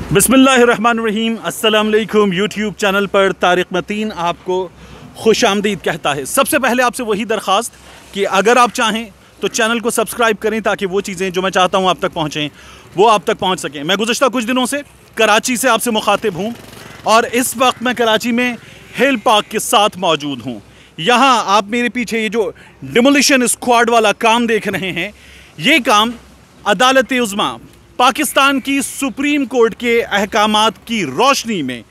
बिस्मिल्लाहिर्रहमानिर्रहीम। अस्सलाम वालेकुम। यूट्यूब चैनल पर तारिक मतीन आपको खुश आमदीद कहता है। सबसे पहले आपसे वही दरख्वास्त कि अगर आप चाहें तो चैनल को सब्सक्राइब करें ताकि वो चीज़ें जो मैं चाहता हूँ आप तक पहुँचें वो आप तक पहुँच सकें। मैं गुज़श्ता कुछ दिनों से कराची से आपसे मुखातिब हूँ और इस वक्त मैं कराची में हिल पार्क के साथ मौजूद हूँ। यहाँ आप मेरे पीछे ये जो डिमोलिशन स्क्वाड वाला काम देख रहे हैं, ये काम अदालत-ए-उज़्मा पाकिस्तान की सुप्रीम कोर्ट के अहकामात की रोशनी में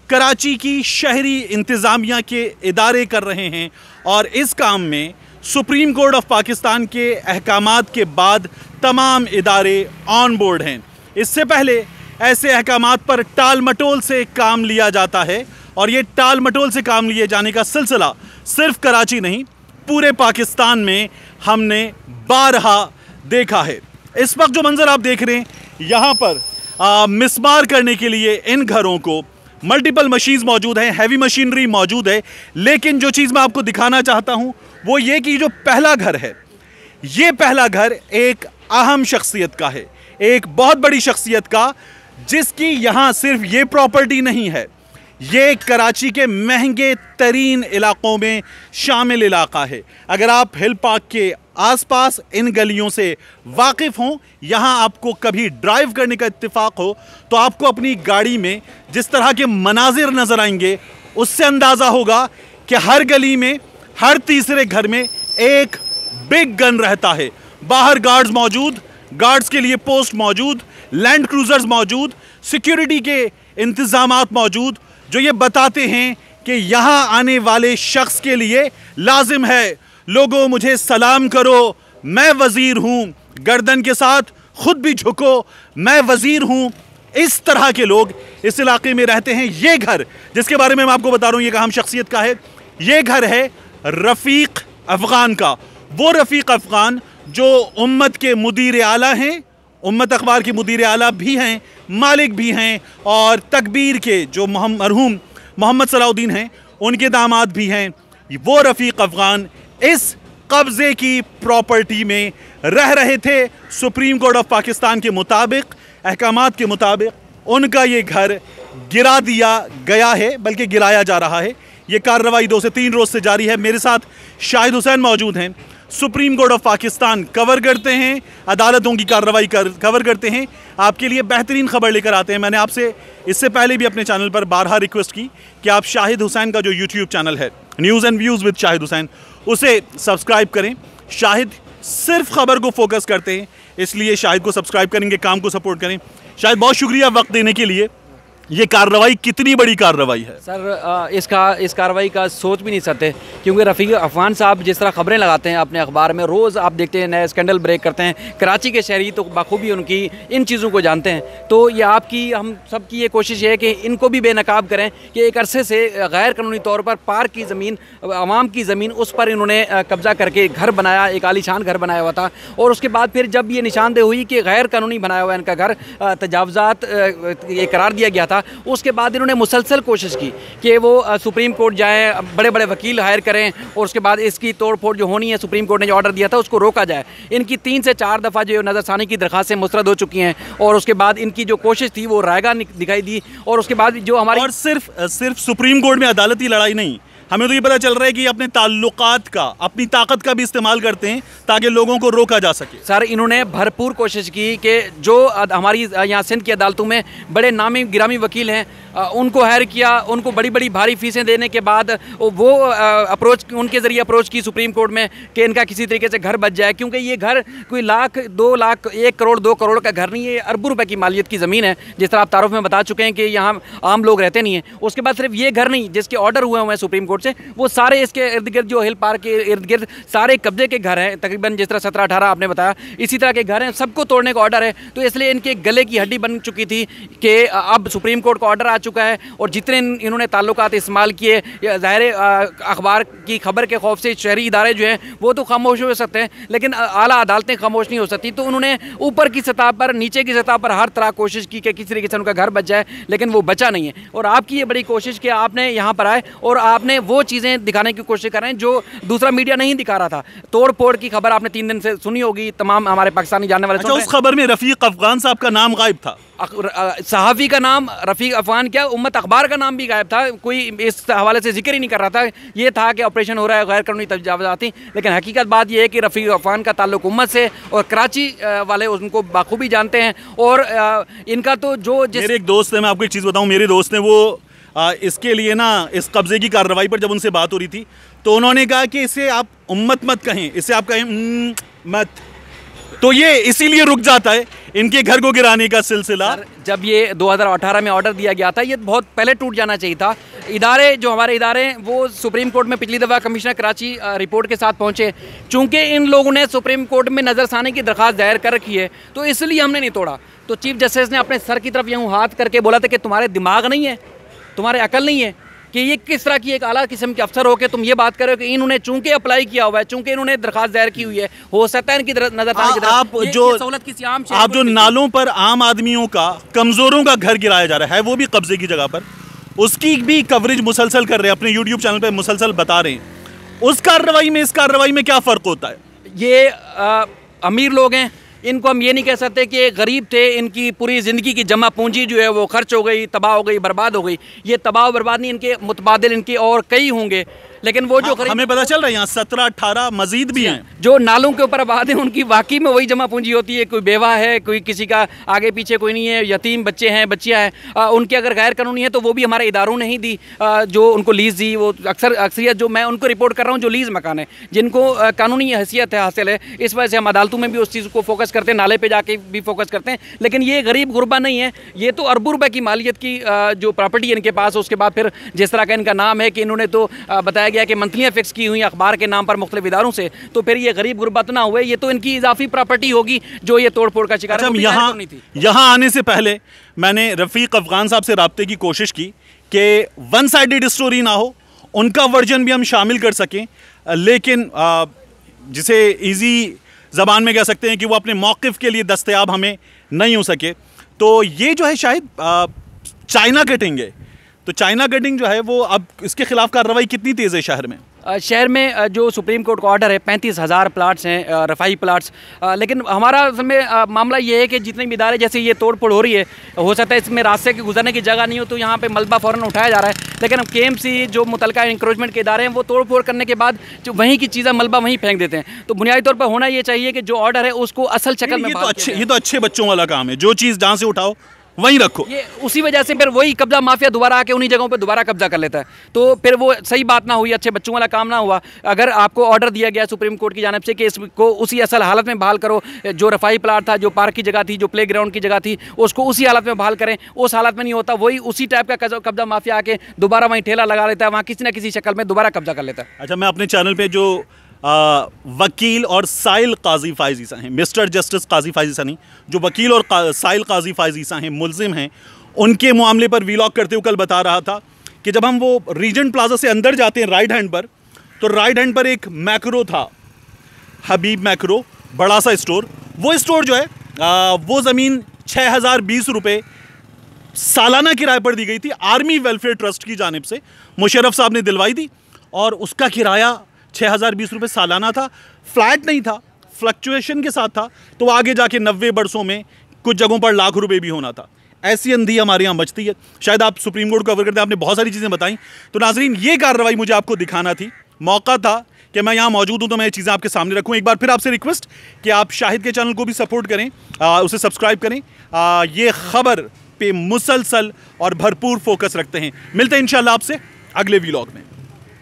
कराची की शहरी इंतज़ामिया के इदारे कर रहे हैं और इस काम में सुप्रीम कोर्ट ऑफ पाकिस्तान के अहकामात के बाद तमाम इदारे ऑन बोर्ड हैं। इससे पहले ऐसे अहकामात पर टाल मटोल से काम लिया जाता है और ये टाल मटोल से काम लिए जाने का सिलसिला सिर्फ कराची नहीं पूरे पाकिस्तान में हमने बारहा देखा है। इस वक्त जो मंजर आप देख रहे हैं, यहाँ पर मिसमार करने के लिए इन घरों को मल्टीपल मशीन्स मौजूद हैं, हैवी मशीनरी मौजूद है। लेकिन जो चीज़ मैं आपको दिखाना चाहता हूँ वो ये कि जो पहला घर है, ये पहला घर एक अहम शख्सियत का है, एक बहुत बड़ी शख्सियत का, जिसकी यहाँ सिर्फ ये प्रॉपर्टी नहीं है, ये कराची के महंगे तरीन इलाकों में शामिल इलाका है। अगर आप हिल पार्क के आसपास इन गलियों से वाकिफ़ हों, यहाँ आपको कभी ड्राइव करने का इत्तेफाक हो तो आपको अपनी गाड़ी में जिस तरह के मनाजिर नज़र आएंगे उससे अंदाज़ा होगा कि हर गली में हर तीसरे घर में एक बिग गन रहता है। बाहर गार्ड्स मौजूद, गार्ड्स के लिए पोस्ट मौजूद, लैंड क्रूज़र्स मौजूद, सिक्योरिटी के इंतज़ामात मौजूद, जो ये बताते हैं कि यहाँ आने वाले शख्स के लिए लाजिम है, लोगों मुझे सलाम करो, मैं वज़ीर हूँ, गर्दन के साथ खुद भी झुको, मैं वज़ीर हूँ। इस तरह के लोग इस इलाके में रहते हैं। ये घर जिसके बारे में मैं आपको बता रहा हूँ, ये अहम शख्सियत का है, ये घर है रफ़ीक अफ़गान का। वो रफ़ीक अफ़गान जो उम्मत के मुदीर आला हैं, उम्मत अखबार के मुदीर आला भी हैं, मालिक भी हैं, और तकबीर के जो मरहूम मोहम्मद सलाउद्दीन हैं उनके दामाद भी हैं। वो रफ़ीक अफ़गान इस कब्ज़े की प्रॉपर्टी में रह रहे थे। सुप्रीम कोर्ट ऑफ पाकिस्तान के मुताबिक, अहकामात के मुताबिक उनका ये घर गिरा दिया गया है, बल्कि गिराया जा रहा है। ये कार्रवाई 2 से 3 रोज़ से जारी है। मेरे साथ शाहिद हुसैन मौजूद हैं। Supreme court of Pakistan cover करते हैं, अदालतों की कार्रवाई कवर करते हैं, आपके लिए बेहतरीन खबर लेकर आते हैं। मैंने आपसे इससे पहले भी अपने चैनल पर बारहा रिक्वेस्ट की कि आप शाहिद हुसैन का जो यूट्यूब चैनल है, news and views with Shahid Hussain, उसे सब्सक्राइब करें। शाहिद सिर्फ खबर को फोकस करते हैं, इसलिए शाहिद को सब्सक्राइब करेंगे, काम को सपोर्ट करें। शाहिद, बहुत शुक्रिया वक्त देने के लिए। ये कार्रवाई कितनी बड़ी कार्रवाई है सर? इस कार्रवाई का सोच भी नहीं सकते, क्योंकि रफ़ीक अफ़गान साहब जिस तरह खबरें लगाते हैं अपने अखबार में, रोज़ आप देखते हैं नए स्कैंडल ब्रेक करते हैं। कराची के शहरी तो बखूबी उनकी इन चीज़ों को जानते हैं। तो ये आपकी, हम सब की ये कोशिश है कि इनको भी बेनकाब करें कि एक अरसे से गैर कानूनी तौर पर पार्क की ज़मीन, आवाम की ज़मीन, उस पर इन्होंने कब्ज़ा करके घर बनाया, एक आलीशान घर बनाया हुआ था। और उसके बाद फिर जब ये निशानदेही हुई कि गैर कानूनी बनाया हुआ इनका घर, तजावज़ात ये करार दिया गया था, उसके बाद इन्होंने मुसलसल कोशिश की कि वो सुप्रीम कोर्ट जाएं, बड़े बड़े वकील हायर करें और उसके बाद इसकी तोड़ फोड़ जो होनी है, सुप्रीम कोर्ट ने जो ऑर्डर दिया था उसको रोका जाए। इनकी 3 से 4 दफ़ा जो नज़रसानी की दरख्वास्तें मुस्तरद हो चुकी हैं और उसके बाद इनकी जो कोशिश थी वो रायगा दिखाई दी। और उसके बाद जो हमारी, और सिर्फ सुप्रीम कोर्ट में अदालती लड़ाई नहीं, हमें तो ये पता चल रहा है कि अपने ताल्लुकात का, अपनी ताकत का भी इस्तेमाल करते हैं ताकि लोगों को रोका जा सके। सर, इन्होंने भरपूर कोशिश की कि जो हमारी यहाँ सिंध की अदालतों में बड़े नामी गिरामी वकील हैं उनको हायर किया, उनको बड़ी बड़ी भारी फीसें देने के बाद वो उनके ज़रिए अप्रोच की सुप्रीम कोर्ट में कि इनका किसी तरीके से घर बच जाए, क्योंकि ये घर कोई लाख 2 लाख 1 करोड़ 2 करोड़ का घर नहीं है, अरबों रुपए की मालियत की ज़मीन है, जिस तरह आप तारुफ में बता चुके हैं कि यहाँ आम लोग रहते नहीं हैं। उसके बाद सिर्फ ये घर नहीं, जिसके ऑर्डर हुए हुए हैं सुप्रीम कोर्ट से, वो सारे इसके इर्द गिर्द, जो हिल पार्क के इर्द गिर्द सारे कब्जे के घर हैं, तकरीबन जिस तरह 17-18 आपने बताया, इसी तरह के घर हैं, सबको तोड़ने का ऑर्डर है। तो इसलिए इनके गले की हड्डी बन चुकी थी कि अब सुप्रीम कोर्ट का ऑर्डर आ चुका है और जितने इन्होंने ताल्लुकात इस्तेमाल किए, ज़ाहिर अखबार की खबर के खौफ से शहरी इदारे जो हैं वो तो खामोश हो सकते हैं, लेकिन आला अदालतें खामोश नहीं हो सकती। तो उन्होंने ऊपर की सतह पर, नीचे की सतह पर हर तरह कोशिश की कि किसी तरीके से उनका घर बच जाए, लेकिन वो बचा नहीं है। और आपकी ये बड़ी कोशिश कि आपने यहाँ पर आए और आपने वो चीज़ें दिखाने की कोशिश कर रहे हैं जो दूसरा मीडिया नहीं दिखा रहा था। तोड़ फोड़ की खबर आपने 3 दिन से सुनी होगी, तमाम हमारे पाकिस्तानी जानने वाले। अच्छा, उस खबर में रफ़ीक अफ़गान साहब का नाम गायब था। सहाफ़ी का नाम रफ़ीक अफ़गान क्या, उम्मत अखबार का नाम भी गायब था, कोई इस हवाले से जिक्र ही नहीं कर रहा था। ये था कि ऑपरेशन हो रहा है गैर कानूनी तजावुज़ाती, लेकिन हकीकत बात यह है कि रफ़ीक अफ़गान का ताल्लुक उम्मत से और कराची वाले उनको बाखूबी जानते हैं। और इनका तो जो मेरे एक दोस्त है, मैं आपको एक चीज़ बताऊँ, मेरे दोस्त ने वो इसके लिए ना, इस कब्ज़े की कार्रवाई पर जब उनसे बात हो रही थी तो उन्होंने कहा कि इसे आप उम्मत मत कहें, इसे आप कहें मत, तो ये इसीलिए रुक जाता है इनके घर को गिराने का सिलसिला। जब ये 2018 में ऑर्डर दिया गया था, ये बहुत पहले टूट जाना चाहिए था। इदारे जो हमारे इदारे हैं वो सुप्रीम कोर्ट में पिछली दफ़ा कमिश्नर कराची रिपोर्ट के साथ पहुंचे, चूंकि इन लोगों ने सुप्रीम कोर्ट में नज़रसानी की दरख्वास्त दायर कर रखी है तो इसलिए हमने नहीं तोड़ा। तो चीफ जस्टिस ने अपने सर की तरफ यूँ हाथ करके बोला था कि तुम्हारे दिमाग नहीं है, तुम्हारे अकल नहीं है कि ये किस तरह की एक आला किस्म के अफसर हो के तुम ये बात कर रहे हो कि इन्होंने चूंकि अप्लाई किया हुआ है, चूंकि इन्होंने दरखास्त दायर की हुई है, हो सकता है इनकी नजर आप जो नालों पर आम आदमियों का, कमजोरों का घर गिराया जा रहा है वो भी कब्जे की जगह पर, उसकी भी कवरेज मुसलसल कर रहे हैं, अपने यूट्यूब चैनल पर मुसलसल बता रहे हैं। उस कार्रवाई में इस कार्रवाई में क्या फ़र्क होता है? ये अमीर लोग हैं, इनको हम ये नहीं कह सकते कि गरीब थे, इनकी पूरी ज़िंदगी की जमा पूंजी जो है वो खर्च हो गई, तबाह हो गई, बर्बाद हो गई। ये तबाह बर्बाद नहीं, इनके मुतबादिल इनके और कई होंगे, लेकिन वो जो हमें पता चल रहा है यहाँ 17-18 मजीद भी हैं जो नालों के ऊपर आबाद हैं, उनकी वाकई में वही जमा पूंजी होती है। कोई बेवा है, कोई किसी का आगे पीछे कोई नहीं है, यतीम बच्चे हैं, बच्चियाँ हैं, उनके अगर गैर कानूनी है तो वो भी हमारे इदारों ने ही दी, जो उनको लीज़ दी। वो अक्सरियत जो मैं उनको रिपोर्ट कर रहा हूँ जो लीज़ मकान है, जिनको कानूनी हैसियत है हासिल है, इस वजह से हम अदालतों में भी उस चीज़ को फोकस करते हैं, नाले पर जाके भी फोकस करते हैं। लेकिन ये गरीब गुरबा नहीं है, ये तो अरबों रुपये की मालियत की जो प्रॉपर्टी है इनके पास। उसके बाद फिर जिस तरह का इनका नाम है कि इन्होंने तो बताया गया कि मंथलियाँ फिक्स की हुई अखबार के नाम पर मुख्तलिफ इदारों से, तो फिर ये गरीब गुरबत ना हुए, ये तो इनकी इजाफी प्रॉपर्टी होगी जो ये तोड़ फोड़ का शिकार है। यहाँ आने से पहले मैंने रफ़ीक अफ़गान साहब से राब्ते की कोशिश की कि वन साइडेड स्टोरी ना हो, उनका वर्जन भी हम शामिल कर सकें, लेकिन जिसे ईजी ज़बान में कह सकते हैं कि वो अपने मौक़िफ़ के लिए दस्तयाब हमें नहीं हो सके। तो ये जो है शायद चाइना कटिंग है, तो चाइना कटिंग जो है वो अब इसके खिलाफ कार्रवाई कितनी तेज़ है शहर में? शहर में जो सुप्रीम कोर्ट का ऑर्डर है 35,000 प्लाट्स हैं, रफ़ाई प्लाट्स, लेकिन हमारा असल में मामला ये है कि जितने भी इदारे जैसे ये तोड़ फोड़ हो रही है, हो सकता है इसमें रास्ते के गुजरने की जगह नहीं हो तो यहाँ पे मलबा फ़ौरन उठाया जा रहा है, लेकिन हम KMC जो मुतलका इंक्रोचमेंट के इदारे हैं वो तोड़ फोड़ करने के बाद जो वहीं की चीज़ें मलबा वहीं फेंक देते हैं। तो बुनियादी तौर पर होना ये चाहिए कि जो ऑर्डर है उसको असल शक्ल में, ये तो अच्छे बच्चों वाला काम है, जो चीज़ जहाँ से उठाओ वहीं रखो। ये उसी वजह से फिर वही कब्जा माफिया दोबारा आके उन्हीं जगहों पे दोबारा कब्जा कर लेता है, तो फिर वो सही बात ना हुई, अच्छे बच्चों वाला काम ना हुआ। अगर आपको ऑर्डर दिया गया सुप्रीम कोर्ट की जानिब से कि इसको उसी असल हालत में बहाल करो, जो रफ़ाई प्लाट था, जो पार्क की जगह थी, जो प्ले ग्राउंड की जगह थी, उसको उसी हालत में बहाल करें, उस हालत में नहीं होता, वही उसी टाइप का कब्जा माफिया आके दोबारा वहीं ठेला लगा लेता है, वहाँ किसी न किसी शक्ल में दोबारा कब्जा कर लेता है। अच्छा, मैं अपने चैनल पर जो वकील और साइल काजी फाइज ईसा हैं, मिस्टर जस्टिस काजी फाइज ईसा नहीं, जो वकील और साइल काजी फाइज ईसा हैं, मुलजिम हैं, उनके मामले पर वीलॉग करते हुए कल बता रहा था कि जब हम वो रीजेंट प्लाजा से अंदर जाते हैं राइट हैंड पर, तो राइट हैंड पर एक मैक्रो था, हबीब मैक्रो, बड़ा सा स्टोर। वो स्टोर जो है वो ज़मीन 6,020 रुपये सालाना किराए पर दी गई थी, आर्मी वेलफेयर ट्रस्ट की जानिब से मुशर्रफ साहब ने दिलवाई थी, और उसका किराया 6,020 रुपये सालाना था, फ्लैट नहीं था, फ्लक्चुएशन के साथ था, तो आगे जाके 90 बरसों में कुछ जगहों पर लाख रुपए भी होना था। ऐसी अंधी हमारे यहाँ बचती है। शायद आप सुप्रीम कोर्ट को कवर करते हैं, आपने बहुत सारी चीज़ें बताई। तो नाजरीन, ये कार्रवाई मुझे आपको दिखाना थी, मौका था कि मैं यहाँ मौजूद हूँ तो मैं ये चीज़ें आपके सामने रखूँ। एक बार फिर आपसे रिक्वेस्ट कि आप शाहिद के चैनल को भी सपोर्ट करें, उसे सब्सक्राइब करें। ये खबर पे मुसलसल और भरपूर फोकस रखते हैं। मिलते हैं इंशाल्लाह आपसे अगले व्लॉग में।